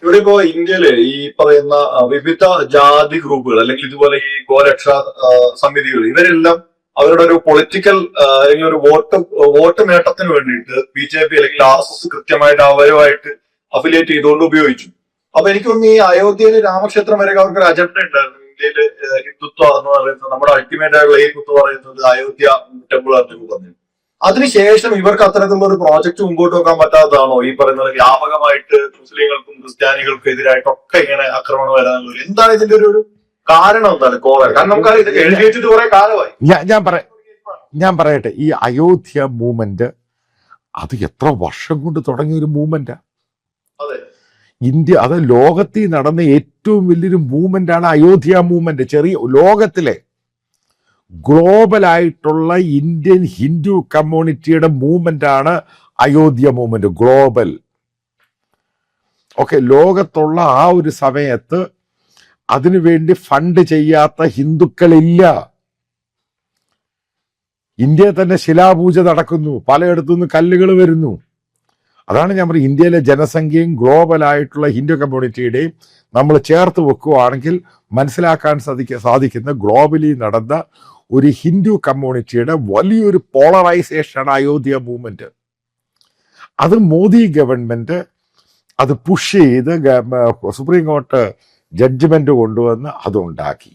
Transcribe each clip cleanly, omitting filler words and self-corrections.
ഇവിടെ ഇപ്പോ ഇന്ത്യയില് ഈ പറയുന്ന വിവിധ ജാതി ഗ്രൂപ്പുകൾ അല്ലെങ്കിൽ ഇതുപോലെ ഈ ഗോരക്ഷാ സമിതികൾ ഇവരെല്ലാം അവരുടെ ഒരു പൊളിറ്റിക്കൽ അല്ലെങ്കിൽ ഒരു വോട്ട് നേട്ടത്തിന് വേണ്ടിയിട്ട് BJP അല്ലെങ്കിൽ RSS കൃത്യമായിട്ട് അവരുമായിട്ട് അഫിലിയേറ്റ് ചെയ്തുകൊണ്ട് ഉപയോഗിച്ചു. അപ്പൊ എനിക്ക് തോന്നുന്നു ഈ അയോധ്യയില് രാമക്ഷേത്രം വരെ അവർക്ക് ഒരു അജണ്ട ഉണ്ടായിരുന്നു. ഇന്ത്യയില് ഹിന്ദുത്വം എന്ന് പറയുന്നത് നമ്മുടെ അൾട്ടിമേറ്റ് ആയിട്ടുള്ള ഈ ഹിന്ദുത്വം പറയുന്നത് അയോധ്യ ടെമ്പിൾ ആണെന്ന് പറഞ്ഞു. അതിനുശേഷം ഇവർക്ക് അത്തരത്തിലുള്ള ഒരു പ്രോജക്റ്റ് മുമ്പോട്ട് വെക്കാൻ പറ്റാത്തതാണോ ഈ പറയുന്നത് വ്യാപകമായിട്ട് മുസ്ലിങ്ങൾക്കും ക്രിസ്ത്യാനികൾക്കും എതിരായിട്ടൊക്കെ ഇങ്ങനെ ആക്രമണം വരാനുള്ളത്? എന്താണ് ഇതിന്റെ ഒരു കാരണം? എന്താണ് കോറൽ? കാരണം നമുക്ക് ഇത് എഴുതി വെച്ചിട്ട് കുറെ കാലമായി. ഞാൻ പറയട്ടെ, ഈ അയോധ്യ മൂവ്മെന്റ് അത് എത്ര വർഷം കൊണ്ട് തുടങ്ങിയ ഒരു മൂവ്മെന്റാ. അതെ, ഇന്ത്യ അത് ലോകത്തിൽ നടന്ന ഏറ്റവും വലിയൊരു മൂവ്മെന്റ് ആണ് അയോധ്യ മൂവ്മെന്റ്. ചെറിയ ലോകത്തിലെ ഗ്ലോബലായിട്ടുള്ള ഇന്ത്യൻ ഹിന്ദു കമ്മ്യൂണിറ്റിയുടെ മൂവ്മെന്റ് ആണ് അയോധ്യ മൂവ്മെന്റ്. ഗ്ലോബൽ ഓക്കെ, ലോകത്തുള്ള ആ ഒരു സമയത്ത് അതിനുവേണ്ടി ഫണ്ട് ചെയ്യാത്ത ഹിന്ദുക്കളില്ല. ഇന്ത്യയിൽ തന്നെ ശിലാപൂജ നടക്കുന്നു, പലയിടത്തുനിന്ന് കല്ലുകൾ വരുന്നു. അതാണ് ഞാൻ പറയുന്നത്, ഇന്ത്യയിലെ ജനസംഖ്യയും ഗ്ലോബലായിട്ടുള്ള ഹിന്ദു കമ്മ്യൂണിറ്റിയുടെയും നമ്മൾ ചേർത്ത് വെക്കുകയാണെങ്കിൽ മനസ്സിലാക്കാൻ സാധിക്കുന്ന ഗ്ലോബലി നടന്ന ഒരു ഹിന്ദു കമ്മ്യൂണിറ്റിയുടെ വലിയൊരു പോളറൈസേഷനാണ് അയോധ്യ മൂവ്മെന്റ്. അത് മോദി ഗവൺമെന്റ് അത് പുഷ് ചെയ്ത് സുപ്രീം കോർട്ട് ജഡ്ജ്മെന്റ് കൊണ്ടുവന്ന് അതുണ്ടാക്കി.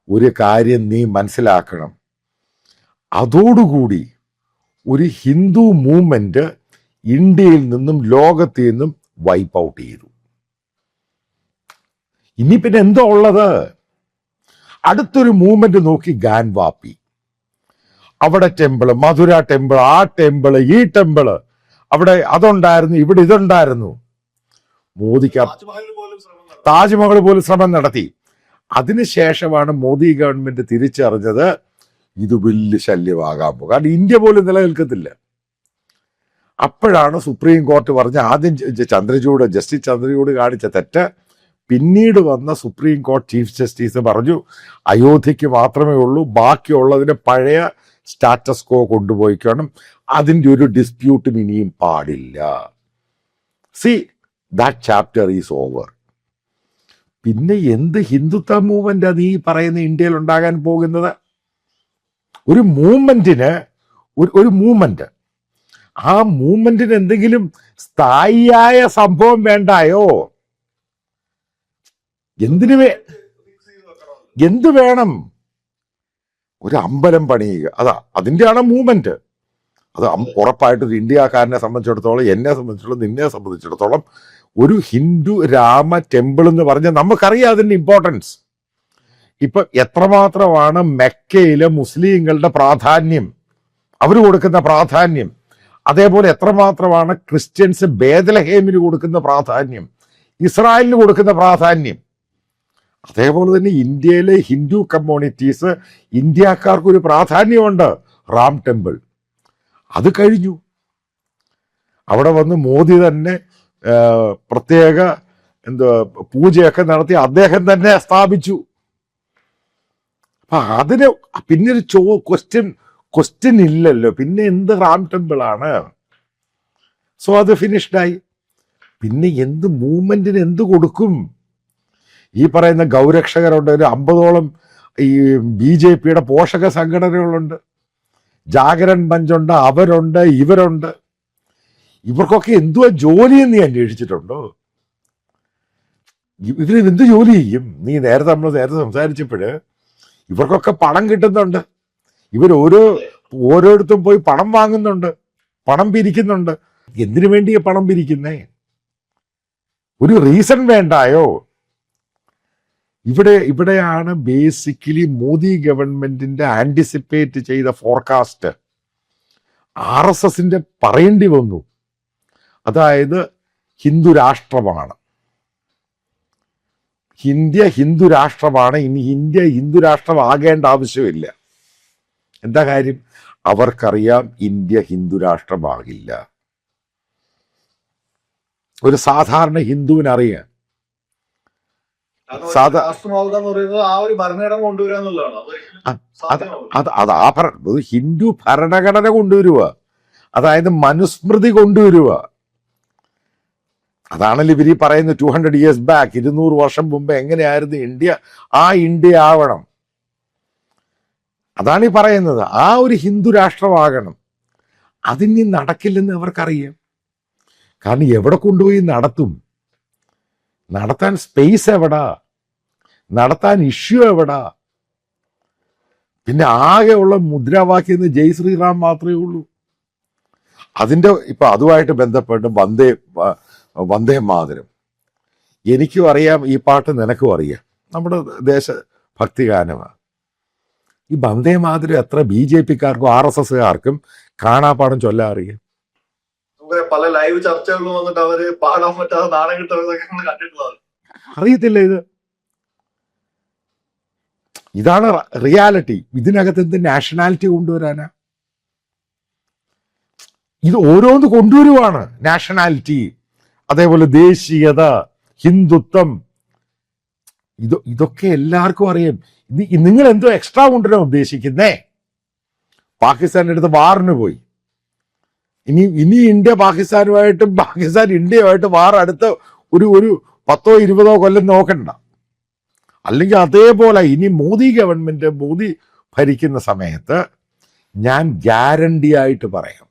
ഒരു കാര്യം നീ മനസ്സിലാക്കണം, അതോടുകൂടി ഒരു ഹിന്ദു മൂവ്മെന്റ് ഇന്ത്യയിൽ നിന്നും ലോകത്തിൽ നിന്നും വൈപ്പ് ഔട്ട് ചെയ്തു. ഇനി പിന്നെ എന്തോ ഉള്ളത്? അടുത്തൊരു മൂവ്മെന്റ് നോക്കി, ഗാൻവാപ്പി. അവിടെ ടെമ്പിള്, മധുര ടെമ്പിൾ, ആ ടെമ്പിള്, ഈ ടെമ്പിള്, അവിടെ അതുണ്ടായിരുന്നു, ഇവിടെ ഇതുണ്ടായിരുന്നു. മോദിക്ക് താജ്മഹൽ പോലും ശ്രമം നടത്തി. അതിനുശേഷമാണ് മോദി ഗവൺമെന്റ് തിരിച്ചറിഞ്ഞത് ഇത് വലിയ ശല്യമാകാൻ പോകും, കാരണം ഇന്ത്യ പോലും നിലനിൽക്കത്തില്ല. അപ്പോഴാണ് സുപ്രീം കോർട്ട് പറഞ്ഞ, ആദ്യം ജസ്റ്റിസ് ചന്ദ്രചൂഡ് കാണിച്ച തെറ്റ് പിന്നീട് വന്ന സുപ്രീം കോർട്ട് ചീഫ് ജസ്റ്റിസ് പറഞ്ഞു അയോധ്യയ്ക്ക് മാത്രമേ ഉള്ളൂ, ബാക്കിയുള്ളതിന് പഴയ സ്റ്റാറ്റസ് കോ കൊണ്ടുപോയിക്കണം, അതിൻ്റെ ഒരു ഡിസ്പ്യൂട്ടും ഇനിയും പാടില്ല. C that chapter is over. പിന്നെ എന്ത് ഹിന്ദുത്വ മൂവ്മെന്റ് നീ പറയുന്ന ഇന്ത്യയിൽ ഉണ്ടാകാൻ പോകുന്നത്? ഒരു മൂവ്മെന്റിന് ഒരു മൂവ്മെന്റ്, ആ മൂവ്മെന്റിന് എന്തെങ്കിലും സ്ഥായിയായ സംഭവം വേണ്ടായോ? എന്ത് വേണം? ഒരു അമ്പലം പണിയുക, അതിൻ്റെയാണ് മൂവ്മെന്റ്. അത് ഉറപ്പായിട്ടും ഒരു ഇന്ത്യക്കാരനെ സംബന്ധിച്ചിടത്തോളം, എന്നെ സംബന്ധിച്ചിടത്തോളം, നിന്നെ സംബന്ധിച്ചിടത്തോളം ഒരു ഹിന്ദു രാമ ടെമ്പിൾ എന്ന് പറഞ്ഞാൽ നമുക്കറിയാം അതിൻ്റെ ഇമ്പോർട്ടൻസ്. ഇപ്പൊ എത്രമാത്രമാണ് മെക്കയിലെ മുസ്ലിങ്ങളുടെ പ്രാധാന്യം, അവർ കൊടുക്കുന്ന പ്രാധാന്യം. അതേപോലെ എത്രമാത്രമാണ് ക്രിസ്ത്യൻസ് ബേത്ലഹേമിന് കൊടുക്കുന്ന പ്രാധാന്യം, ഇസ്രായേലിന് കൊടുക്കുന്ന പ്രാധാന്യം. അതേപോലെ തന്നെ ഇന്ത്യയിലെ ഹിന്ദു കമ്മ്യൂണിറ്റീസ്, ഇന്ത്യക്കാർക്കൊരു പ്രാധാന്യമുണ്ട്. റാം ടെമ്പിൾ അത് കഴിഞ്ഞു, അവിടെ വന്ന് മോദി തന്നെ പ്രത്യേക പൂജയൊക്കെ നടത്തി അദ്ദേഹം തന്നെ സ്ഥാപിച്ചു. അപ്പൊ അതിന് പിന്നെ ഒരു ക്വസ്റ്റ്യൻ ഇല്ലല്ലോ, പിന്നെ എന്ത് റാം ടെമ്പിൾ ആണ്? സോ അത് ഫിനിഷ്ഡായി. പിന്നെ എന്ത് മൂവ്മെന്റിന് എന്ത് കൊടുക്കും? ഈ പറയുന്ന ഗൗരക്ഷകരുണ്ട്, ഒരു 50ഓളം ഈ BJPയുടെ പോഷക സംഘടനകളുണ്ട്, ജാഗരൺ മഞ്ചുണ്ട്, അവരുണ്ട്, ഇവരുണ്ട്. ഇവർക്കൊക്കെ എന്തുവാ ജോലിയെന്ന് നീ അന്വേഷിച്ചിട്ടുണ്ടോ? ഇവര് എന്ത് ജോലി ചെയ്യും? നമ്മൾ നേരത്തെ സംസാരിച്ചപ്പോഴ് ഇവർക്കൊക്കെ പണം കിട്ടുന്നുണ്ട്, ഇവർ ഓരോരുത്തും പോയി പണം വാങ്ങുന്നുണ്ട്, പണം പിരിക്കുന്നുണ്ട്. എന്തിനു വേണ്ടിയാ പണം പിരിക്കുന്നേ? ഒരു റീസൺ വേണ്ടായോ? ഇവിടെയാണ് ബേസിക്കലി മോദി ഗവൺമെന്റിന്റെ ആന്റിസിപ്പേറ്റ് ചെയ്ത ഫോർകാസ്റ്റ് RSSന്റെ പറയേണ്ടി വന്നു. അതായത് ഹിന്ദു രാഷ്ട്രമാണ്, ഇന്ത്യ ഹിന്ദു രാഷ്ട്രമാണ്, ഇനി ഇന്ത്യ ഹിന്ദു രാഷ്ട്രമാകേണ്ട ആവശ്യമില്ല. എന്താ കാര്യം? അവർക്കറിയാം ഇന്ത്യ ഹിന്ദു രാഷ്ട്രമാകില്ല. ഒരു സാധാരണ ഹിന്ദുവിനറിയാം. ഹിന്ദു ഭരണഘടന കൊണ്ടുവരിക, അതായത് മനുസ്മൃതി കൊണ്ടുവരിക. അതാണല്ലോ ഇവർ ഈ പറയുന്നത് 200 years ബാക്ക്, 200 വർഷം മുമ്പ് എങ്ങനെയായിരുന്നു ഇന്ത്യ, ആ ഇന്ത്യ ആവണം. അതാണ് ഈ പറയുന്നത്. ആ ഒരു ഹിന്ദു രാഷ്ട്രമാകണം. അതിനി നടക്കില്ലെന്ന് അവർക്കറിയാം. കാരണം എവിടെ കൊണ്ടുപോയി നടത്തും? നടത്താൻ സ്പേസ് എവിടാ? നടത്താൻ ഇഷ്യൂ എവിടാ? പിന്നെ ആകെ ഉള്ള മുദ്രാവാക്യം ജയ് ശ്രീറാം മാത്രമേ ഉള്ളൂ. അതിൻ്റെ ഇപ്പൊ അതുമായിട്ട് ബന്ധപ്പെട്ട് വന്ദേ മാതരം. എനിക്കും അറിയാം, ഈ പാട്ട് നിനക്കും അറിയാം, നമ്മുടെ ദേശഭക്തി ഗാനമാണ്. ഈ വന്ദേ മാതരം എത്ര BJP-ക്കാർക്കും RSS-കാർക്കും കാണാപ്പാടം ചൊല്ലാൻ അറിയാം? പല ലൈവ് ചർച്ചകളിൽ വന്നിട്ട് അവര് പാടാൻ പറ്റാതെ നാണം കിട്ടുന്നതൊക്കെ കണ്ടിട്ടുള്ളത്. അറിയത്തില്ല ഇത്. ഇതാണ് റിയാലിറ്റി. ഇതിനകത്ത് എന്ത് നാഷണാലിറ്റി കൊണ്ടുവരാനാ? ഇത് ഓരോന്ന് കൊണ്ടുവരുവാണ്. നാഷണാലിറ്റി, അതേപോലെ ദേശീയത, ഹിന്ദുത്വം, ഇതൊക്കെ എല്ലാവർക്കും അറിയാം. നിങ്ങൾ എന്തോ എക്സ്ട്രാ കൊണ്ടുവരാൻ ഉദ്ദേശിക്കുന്നേ? പാകിസ്ഥാൻ്റെ അടുത്ത് വാറിന് പോയി. ഇനി ഇന്ത്യ പാകിസ്ഥാനുമായിട്ടും പാകിസ്ഥാൻ ഇന്ത്യയുമായിട്ട് വാർ അടുത്ത ഒരു 10-20 കൊല്ലം നോക്കണ്ട. അല്ലെങ്കിൽ അതേപോലെ ഇനി മോദി ഗവൺമെന്റ്, മോദി ഭരിക്കുന്ന സമയത്ത് ഞാൻ ഗ്യാരണ്ടി ആയിട്ട് പറയാം,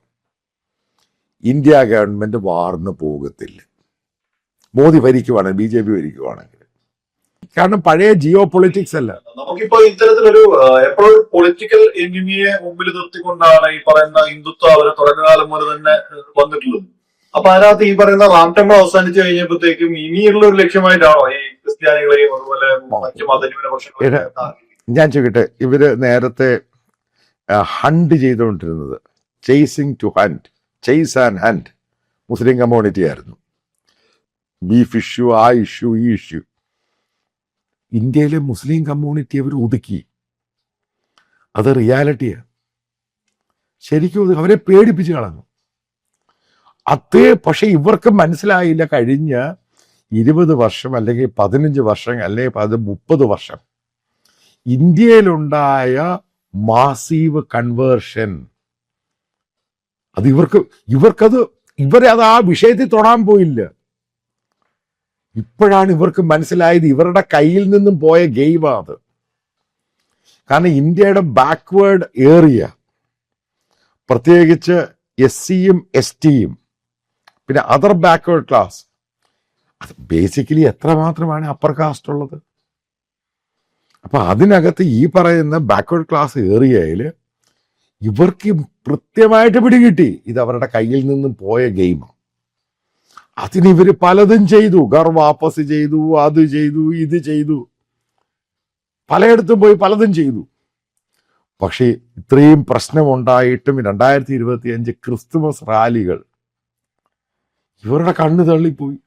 ഇന്ത്യ ഗവൺമെന്റ് വാറിന് പോകത്തില്ല. മോദി ഭരിക്കുവാണെങ്കിൽ, BJP ഭരിക്കുവാണെങ്കിൽ. കാരണം പഴയ ജിയോ പൊളിറ്റിക്സ് അല്ല. നമുക്കിപ്പോ ഇത്തരത്തിലൊരു എപ്പോഴും പൊളിറ്റിക്കൽ എനിമിയെ മുമ്പിൽ നിർത്തിക്കൊണ്ടാണ് ഈ പറയുന്ന ഹിന്ദുത്വം അവരെ തുടക്കകാലം മുതൽ തന്നെ വന്നിട്ടുള്ളത്. അപ്പൊ അതിനകത്ത് ഈ പറയുന്ന റാം ടെമ്പിൾ അവസാനിച്ചു കഴിഞ്ഞപ്പോഴത്തേക്കും ഇനിയുള്ള ഒരു ലക്ഷ്യമായിട്ടാണോ ഈ ക്രിസ്ത്യാനികളെയും അതുപോലെ മറ്റു മതന്യൂനപക്ഷങ്ങളെയും? ഞാൻ ചോദിക്കട്ടെ, ഇവര് നേരത്തെ ഹണ്ട് ചെയ്തുകൊണ്ടിരുന്നത് chasing to hunt, chase and hunt Muslim community ആയിരുന്നു. ബീഫ് ഇഷ്യൂ, ആ ഇഷ്യൂ, ഈ ഇഷ്യൂ. ഇന്ത്യയിലെ മുസ്ലിം കമ്മ്യൂണിറ്റി അവർ ഒതുക്കി. അത് റിയാലിറ്റിയാണ്. ശരിക്കും അവരെ പേടിപ്പിച്ച് കളഞ്ഞു. പക്ഷെ ഇവർക്ക് മനസ്സിലായില്ല, കഴിഞ്ഞ 20 വർഷം അല്ലെങ്കിൽ 15 വർഷം അല്ലെങ്കിൽ 30 വർഷം ഇന്ത്യയിലുണ്ടായ മാസീവ് കൺവേർഷൻ, അത് ഇവരെ ആ വിഷയത്തിൽ തൊടാൻ പോയില്ല. ഇപ്പോഴാണ് ഇവർക്ക് മനസ്സിലായത് ഇവരുടെ കയ്യിൽ നിന്നും പോയ ഗെയിമാണ് അത്. കാരണം ഇന്ത്യയുടെ ബാക്ക്വേർഡ് ഏറിയ, പ്രത്യേകിച്ച് SC-യും ST-യും പിന്നെ അതർ ബാക്ക്വേർഡ് ക്ലാസ്, അത് ബേസിക്കലി എത്രമാത്രമാണ് അപ്പർ കാസ്റ്റ് ഉള്ളത്? അപ്പൊ അതിനകത്ത് ഈ പറയുന്ന ബാക്ക്വേർഡ് ക്ലാസ് ഏറിയയിൽ ഇവർക്ക് കൃത്യമായിട്ട് പിടികിട്ടി ഇത് അവരുടെ കയ്യിൽ നിന്നും പോയ ഗെയിമാണ്. അതിനിവർ പലതും ചെയ്തു. ഘർ വാപ്പസ് ചെയ്തു, അത് ചെയ്തു, ഇത് ചെയ്തു, പലയിടത്തും പോയി പലതും ചെയ്തു. പക്ഷേ ഇത്രയും പ്രശ്നമുണ്ടായിട്ടും 2025 ക്രിസ്തുമസ് റാലികൾ ഇവരുടെ കണ്ണ് തള്ളിപ്പോയി.